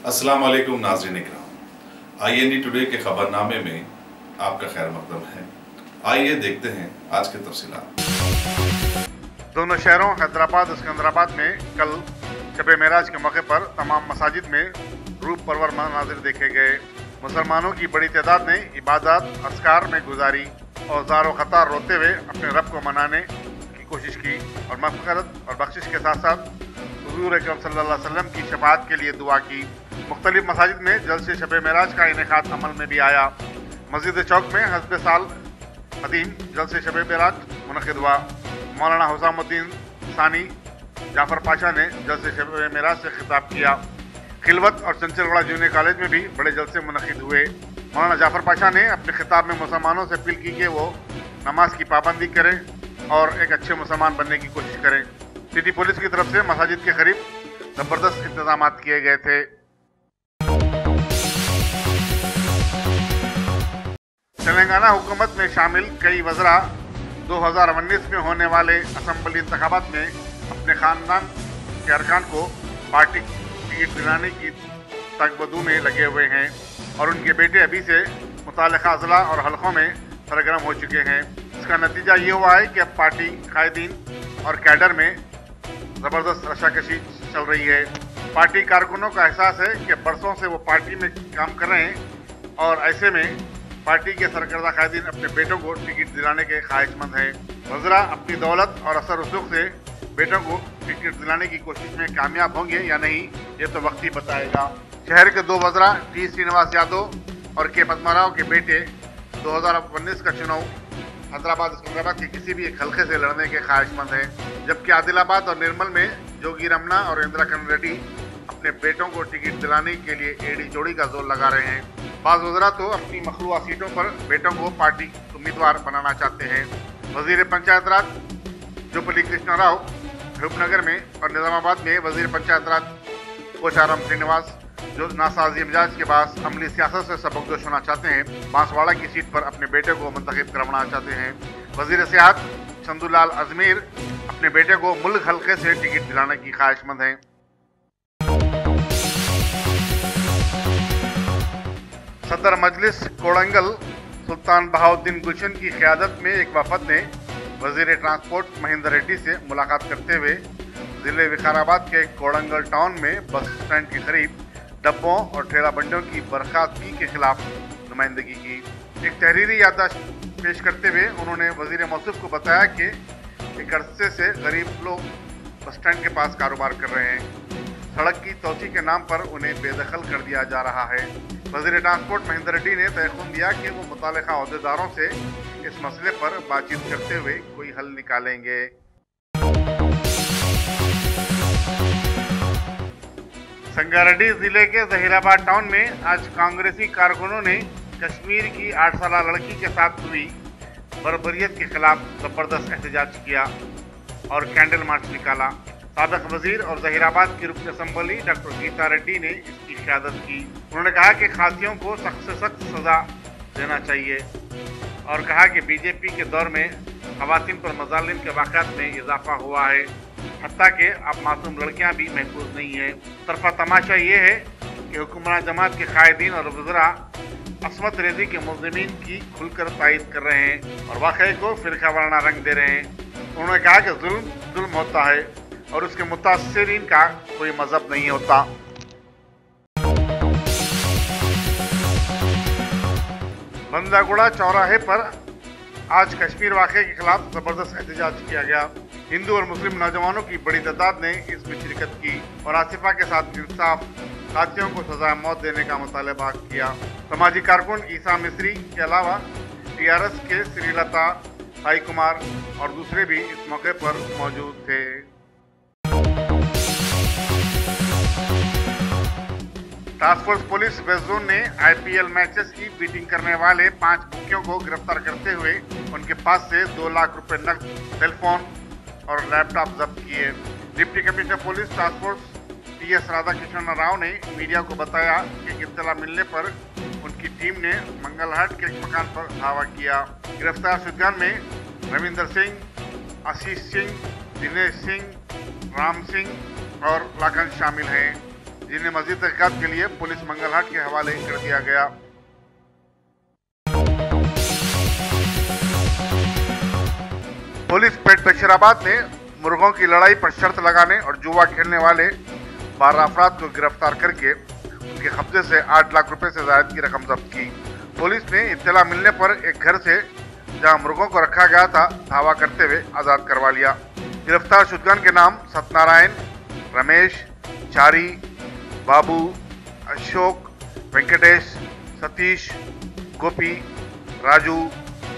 अस्सलाम वालेकुम नाज़रीन इकराम, IND टुडे के खबरनामे में आपका खैर मकदम है। आइए देखते हैं आज के तफसीलात। दोनों शहरों हैदराबाद और सिकंदराबाद में कल शब मेराज के मौके पर तमाम मसाजिद में रूप परवर मनाजिर देखे गए। मुसलमानों की बड़ी तादाद ने इबादत अस्कार में गुजारी और ज़ारो ख़तार रोते हुए अपने रब को मनाने की कोशिश की और मग़फ़िरत और बख्शिश के साथ साथ हुज़ूर अकरम सल्लल्लाहु अलैहि वसल्लम की शफ़ाअत के लिए दुआ की। मुख्तलिफ मसाजिद में जलसे शब मेराज का इनेकाद अमल में भी आया। मस्जिद चौक में हस्ब साल कदीम जलसे शब मेराज मुनक़िद हुआ। मौलाना हुसामुद्दीन सानी जाफ़र पाशा ने जलसे शब मेराज से खिताब किया। खिलवत और चंचलगढ़ा जूनियर कॉलेज में भी बड़े जलसे मुनक़िद हुए। मौलाना जाफ़र पाशा ने अपने खिताब में मुसलमानों से अपील की कि वो नमाज की पाबंदी करें और एक अच्छे मुसलमान बनने की कोशिश करें। सिटी पुलिस की तरफ से मसाजिद के करीब ज़बरदस्त इंतजाम किए गए थे। तेलंगाना हुकूमत में शामिल कई वज़रा 2019 में होने वाले असम्बली इंतखाबात में अपने ख़ानदान के अरकान को पार्टी टिकट दिलाने की तकबदू में लगे हुए हैं और उनके बेटे अभी से मुताल्लिक़ा अज़ला और हलक़ों में सरगर्म हो चुके हैं। इसका नतीजा ये हुआ है कि अब पार्टी कायदीन और कैडर में ज़बरदस्त रशाकशी चल रही है। पार्टी कारकुनों का एहसास है कि बरसों से वो पार्टी में काम कर रहे हैं और ऐसे में पार्टी के सरकर्दा कायदीन अपने बेटों को टिकट दिलाने के ख्वाहिशमंद हैं। वज़रा अपनी दौलत और असर रसूख से बेटों को टिकट दिलाने की कोशिश में कामयाब होंगे या नहीं, ये तो वक्त ही बताएगा। शहर के दो वज़रा टी श्रीनिवास यादव और के पद्माराव के बेटे 2019 का चुनाव हैदराबाद सिकंदराबाद के किसी भी एक हल्के से लड़ने के ख्वाहिशमंद हैं, जबकि आदिलाबाद और निर्मल में जोगी रमना और इंदिरा करण रेड्डी अपने बेटों को टिकट दिलाने के लिए एड़ी जोड़ी का जोर लगा रहे हैं। बाज़ वज़रा तो अपनी मखलूआ सीटों पर बेटों को पार्टी उम्मीदवार बनाना चाहते हैं। वज़ीर पंचायत राज जुबली कृष्णा राव रूपनगर में और निज़ामाबाद में वज़ीर पंचायत राज पोचाराम श्रीनिवास जो नासाजी मिजाज के बाद अमली सियासत से सबकदोश होना चाहते हैं, बांसवाड़ा की सीट पर अपने बेटे को मुंतखब करवाना चाहते हैं। वज़ीर सियाहत चंदूलाल अजमेर अपने बेटे को मुल्क हल्के से टिकट दिलाने की ख्वाहिशमंद हैं। सदर मजलिस कोड़ंगल सुल्तान बहाउद्दीन गुलशन की क़यादत में एक वफद ने वज़ीर ट्रांसपोर्ट महेंद्र रेड्डी से मुलाकात करते हुए ज़िले विकाराबाद के कोड़ंगल टाउन में बस स्टैंड के करीब डब्बों और ठेला बंडियों की बर्खास्तगी के खिलाफ नुमाइंदगी की। एक तहरीरी याददाश्त पेश करते हुए उन्होंने वज़ीर मौसूफ को बताया कि एक अरसे से गरीब लोग बस स्टैंड के पास कारोबार कर रहे हैं। सड़क की तोसी के नाम पर उन्हें बेदखल कर दिया जा रहा है। वज़ीर ट्रांसपोर्ट महेंद्र रेड्डी ने तयक़ुन दिया कि वो मुताल्लिक़ा अहदेदारों से इस मसले पर बातचीत करते हुए कोई हल निकालेंगे। संगारेड्डी जिले के जहीराबाद टाउन में आज कांग्रेसी कारकुनों ने कश्मीर की 8 साला लड़की के साथ हुई बर्बरियत के खिलाफ जबरदस्त एहतजाज किया और कैंडल मार्च निकाला। साबिक़ वज़ीर और जहीराबाद की रुकन असम्बली डॉक्टर गीता रेड्डी ने इसकी क़यादत की। उन्होंने कहा कि खासियों को सख्त से सख्त सज़ा देना चाहिए और कहा कि बीजेपी के दौर में ख़वातीन पर मज़ालिम के वाक़यात में इजाफा हुआ है, हत्ता कि अब मासूम लड़कियां भी महफूज नहीं है। तरफा तमाशा ये है कि हुक्मरान जमात के कायदीन और वज़रा असमत रेजी के मुज़लिमीन की खुलकर तायद कर रहे हैं और वाक़े को फ़िरका वाराना रंग दे रहे हैं। उन्होंने कहा कि जुल्म होता है और उसके मुतासिरीन का कोई मज़हब नहीं होता। बंदागुड़ा चौराहे पर आज कश्मीर वाक़े के खिलाफ ज़बरदस्त एहतजाज किया गया। हिंदू और मुस्लिम नौजवानों की बड़ी तादाद ने इसमें शिरकत की और आसिफा के साथ इंसाफ साथियों को सजा मौत देने का मुतालबा किया। समाजी कारकुन ईसा मिस्री के अलावा TRS के श्रीलता साई कुमार और दूसरे भी इस मौके पर मौजूद थे। Task force police west zone ने IPL मैचेस की बीटिंग करने वाले 5 बुकियों को गिरफ्तार करते हुए उनके पास से 2 लाख रुपए नकद, सेलफोन और लैपटॉप जब्त किए। Deputy commissioner police task force TS Radhakrishna Rao ने मीडिया को बताया कि इत्तला मिलने पर उनकी टीम ने मंगलहाट के एक मकान पर धावा किया। गिरफ्तार शुदगान में रविंदर सिंह, आशीष सिंह, दिनेश सिंह, राम सिंह और लाखन शामिल हैं। जिन्हें मजीद तहकीकात के लिए पुलिस मंगलहाट के हवाले कर दिया गया। पुलिस पेट बशीराबाद ने मुर्गों की लड़ाई पर शर्त लगाने और जुआ खेलने वाले 12 अफराद को गिरफ्तार करके उनके कब्जे से 8 लाख रुपए से ज्यादा की रकम जब्त की। पुलिस ने इत्तला मिलने पर एक घर से जहां मुर्गों को रखा गया था धावा करते हुए आजाद करवा लिया। गिरफ्तार शुदगान के नाम सत्यनारायण, रमेश, चारी, बाबू, अशोक, वेंकटेश, सतीश, गोपी, राजू,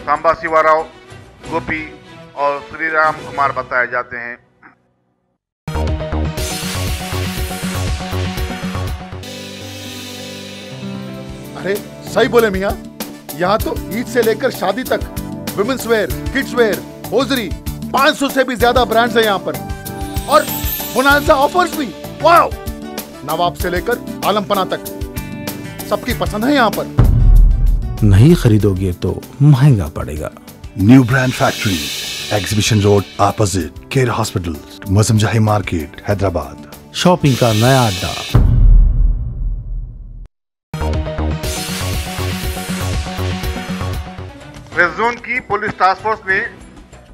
सांबा शिवाराव, गोपी और श्री राम कुमार बताए जाते हैं। अरे सही बोले मियाँ, यहाँ तो ईद से लेकर शादी तक women's wear, kids wear, hosiery 500 से भी ज्यादा ब्रांड्स हैं यहाँ पर और बोनांजा ऑफर्स भी। वाओ! नवाब से लेकर आलमपना तक सबकी पसंद है यहाँ पर। नहीं खरीदोगे तो महंगा पड़ेगा। New brand factory, exhibition road opposite care hospital, Moazzamjahi market, Hyderabad. Shopping का नया अड्डा। वेस्ट जोन की पुलिस टास्क फोर्स ने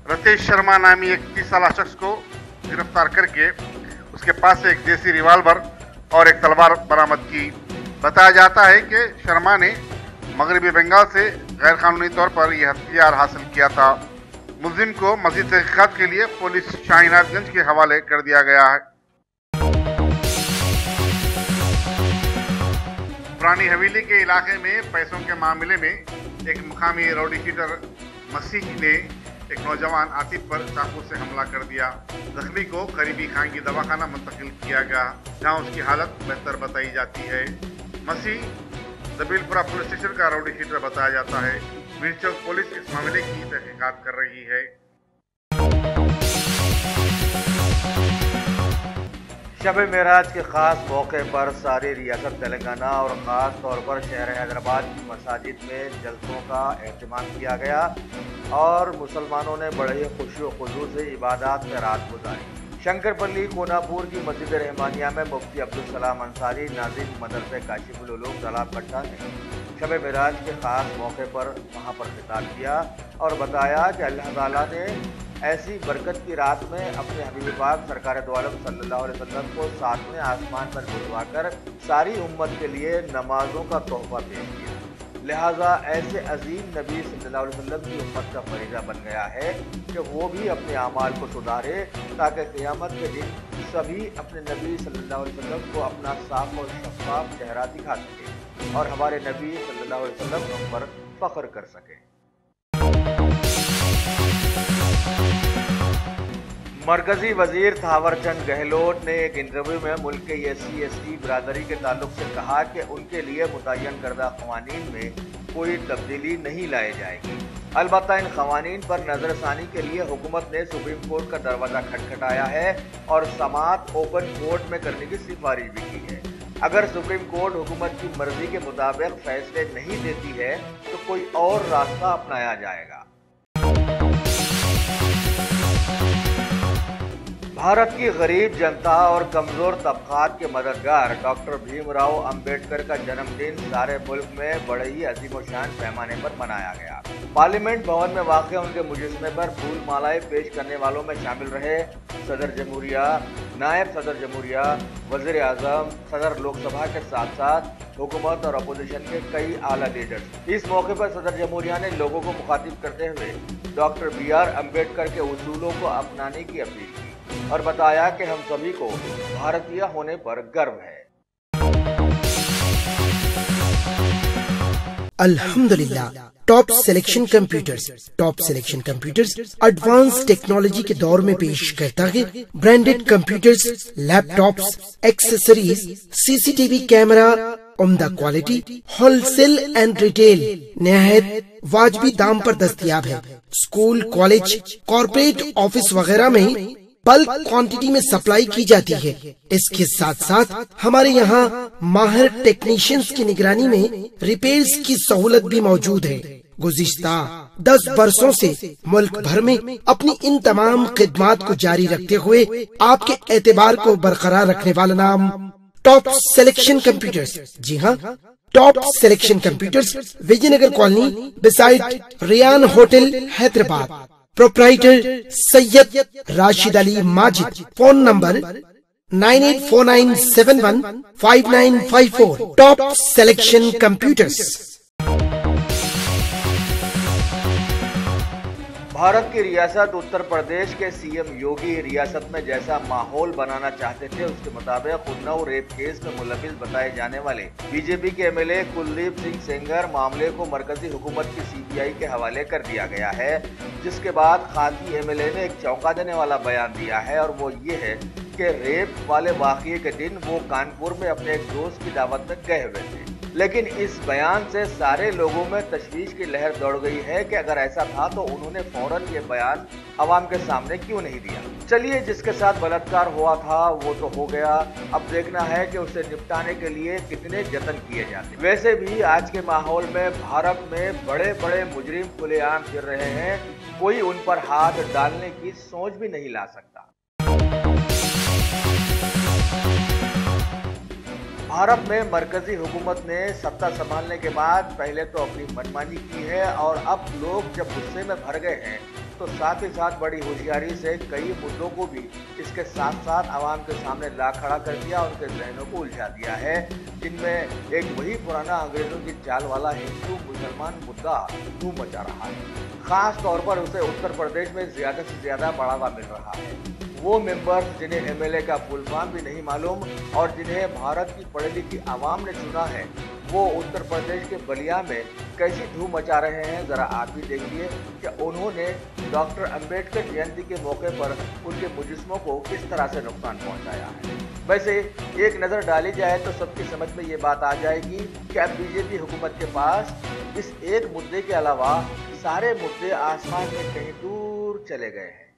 रतेश शर्मा नामी एक 30 साल शख्स को गिरफ्तार करके उसके पास से एक देसी रिवाल्वर और एक तलवार बरामद की। बताया जाता है कि शर्मा ने मगरबी बंगाल से गैर कानूनी तौर पर यह हथियार हासिल किया था। मुलजिम को मजीद तहकीकात के लिए पुलिस शाहीनाथगंज के हवाले कर दिया गया है। पुरानी हवेली के इलाके में पैसों के मामले में एक मुकामी राउडी शीटर मसीह ने एक नौजवान आतिफ पर चाकू से हमला कर दिया। जख्मी को करीबी खानगी दवाखाना मुंतकिल किया गया, जहां उसकी हालत बेहतर बताई जाती है। मसीह जबीलपुरा पुलिस स्टेशन का राउडी शीटर बताया जाता है। मीर चौक पुलिस इस मामले की तहकीकात कर रही है। शब मेराज के ख़ास मौके पर सारी रियासत तेलंगाना और ख़ास तौर पर शहर हैदराबाद की मसाजिद में जलसों का एहतमाम किया गया और मुसलमानों ने बड़े ही खुशी और खुशू से इबादत में रात गुजारी। शंकरपल्ली कोनापुर की मस्जिद रहमानिया में मुफ्ती अब्दुल सलाम अंसारी नाज़िम मदरसे काशिफुल उलूम तालाब भट्टा ने शब मेराज के ख़ास मौके पर वहाँ पर खिताब किया और बताया कि अल्लाह ताला ने ऐसी बरकत की रात में अपने हबीब पाक सरकार दो आलम सल्लल्लाहु अलैहि वसल्लम को सातवें आसमान पर बुलवाकर सारी उम्मत के लिए नमाजों का तोहफा पेश किया। लिहाजा ऐसे अजीम नबी सल्लल्लाहु अलैहि वसल्लम की उम्मत का फरीज़ा बन गया है कि वो भी अपने अमाल को सुधारे ताकि क़यामत के दिन सभी अपने नबी सल्लल्लाहु अलैहि वसल्लम को अपना साफ और शफ़ाफ चेहरा दिखा सके और हमारे नबी सल्लल्लाहु अलैहि वसल्लम हम पर फ़ख्र कर सके। मरकजी वजीर थावरचंद गहलोत ने एक इंटरव्यू में मुल्क के SC/ST बिरादरी के ताल्लुक से कहा कि उनके लिए मुतय्यन करदा क़वानीन में कोई तब्दीली नहीं लाई जाएगी। अलबत्ता इन क़वानीन पर नज़रसानी के लिए हुकूमत ने सुप्रीम कोर्ट का दरवाज़ा खटखटाया है और समाअत ओपन कोर्ट में करने की सिफारिश भी की है। अगर सुप्रीम कोर्ट हुकूमत की मर्जी के मुताबिक फैसले नहीं देती है तो कोई और रास्ता अपनाया जाएगा। भारत की गरीब जनता और कमज़ोर तबक़ात के मददगार डॉक्टर भीमराव अंबेडकर का जन्मदिन सारे मुल्क में बड़े ही अज़ीम-ओ-शान पैमाने पर मनाया गया। पार्लियामेंट भवन में वाक़ उनके मुजस्समे पर फूल मालाएं पेश करने वालों में शामिल रहे सदर जमहूरिया, नायब सदर जमहूरिया, वज़ीर आज़म, सदर लोकसभा के साथ साथ हुकूमत और अपोजिशन के कई आला लीडर्स। इस मौके पर सदर जमहूरिया ने लोगों को मुखातिब करते हुए डॉक्टर BR अम्बेडकर के उसूलों को अपनाने की अपील की और बताया कि हम सभी को भारतीय होने पर गर्व है। अल्हम्दुलिल्लाह, top selection computers advance technology के दौर में पेश करता है branded computers, laptops, accessories, CCTV camera, उम्दा क्वालिटी, होलसेल एंड रिटेल निहायत वाजबी दाम पर दस्तयाब है। स्कूल, कॉलेज, कॉर्पोरेट ऑफिस वगैरह में बल्क क्वांटिटी में सप्लाई की जाती है। इसके साथ साथ हमारे यहाँ माहिर टेक्नीशियंस की निगरानी में रिपेयर्स की सहूलत भी मौजूद है। गुज़िश्ता 10 बरसों से मुल्क भर में अपनी इन तमाम खिदमात को जारी रखते हुए आपके एतबार को बरकरार रखने वाला नाम टॉप सिलेक्शन कंप्यूटर्स। जी हाँ, top selection computers, Vijayanagar colony beside Riyan hotel, Hyderabad. Proprietor Syed Rashid Ali Majid. Phone number 9849715954। Top selection computers. Bharat की रियासत उत्तर प्रदेश के सीएम योगी रियासत में जैसा माहौल बनाना चाहते थे, उसके मुताबिक उन्नाव रेप केस में मुलविस बताए जाने वाले बीजेपी के एमएलए कुलदीप सिंह सेंगर मामले को मरकजी हुकूमत की सीबीआई के हवाले कर दिया गया है, जिसके बाद खाती एमएलए ने एक चौंका देने वाला बयान दिया है, और वो ये है कि रेप वाले वाकये के दिन वो कानपुर में अपने एक दोस्त की दावत में गए हुए थे। लेकिन इस बयान से सारे लोगों में तशवीश की लहर दौड़ गई है कि अगर ऐसा था तो उन्होंने फौरन ये बयान आवाम के सामने क्यों नहीं दिया। चलिए, जिसके साथ बलात्कार हुआ था वो तो हो गया, अब देखना है कि उसे निपटाने के लिए कितने जतन किए जाते। वैसे भी आज के माहौल में भारत में बड़े बड़े मुजरिम खुलेआम फिर रहे हैं, कोई उन पर हाथ डालने की सोच भी नहीं ला सकता। भारत में मरकजी हुकूमत ने सत्ता संभालने के बाद पहले तो अपनी मनमानी की है, और अब लोग जब गुस्से में भर गए हैं तो साथ ही साथ बड़ी होशियारी से कई मुद्दों को भी इसके साथ साथ आवाम के सामने ला खड़ा कर दिया, उनके जहनों को उलझा दिया है, जिनमें एक वही पुराना अंग्रेजों की चाल वाला हिंदू मुसलमान मुद्दा धूम मचा रहा है। खास तौर पर उसे उत्तर प्रदेश में ज्यादा से ज्यादा बढ़ावा मिल रहा है। वो मेंबर्स जिन्हें एमएलए का फुल फॉर्म भी नहीं मालूम और जिन्हें भारत की पढ़ी लिखी आवाम ने चुना है, वो उत्तर प्रदेश के बलिया में कैसी धूम मचा रहे हैं, जरा आप भी देखिए कि उन्होंने डॉक्टर अंबेडकर जयंती के मौके पर उनके मुजस्मों को किस तरह से नुकसान पहुंचाया है। वैसे एक नज़र डाली जाए तो सबकी समझ में ये बात आ जाएगी कि अब बीजेपी हुकूमत के पास इस एक मुद्दे के अलावा सारे मुद्दे आसमान में कहीं दूर चले गए हैं।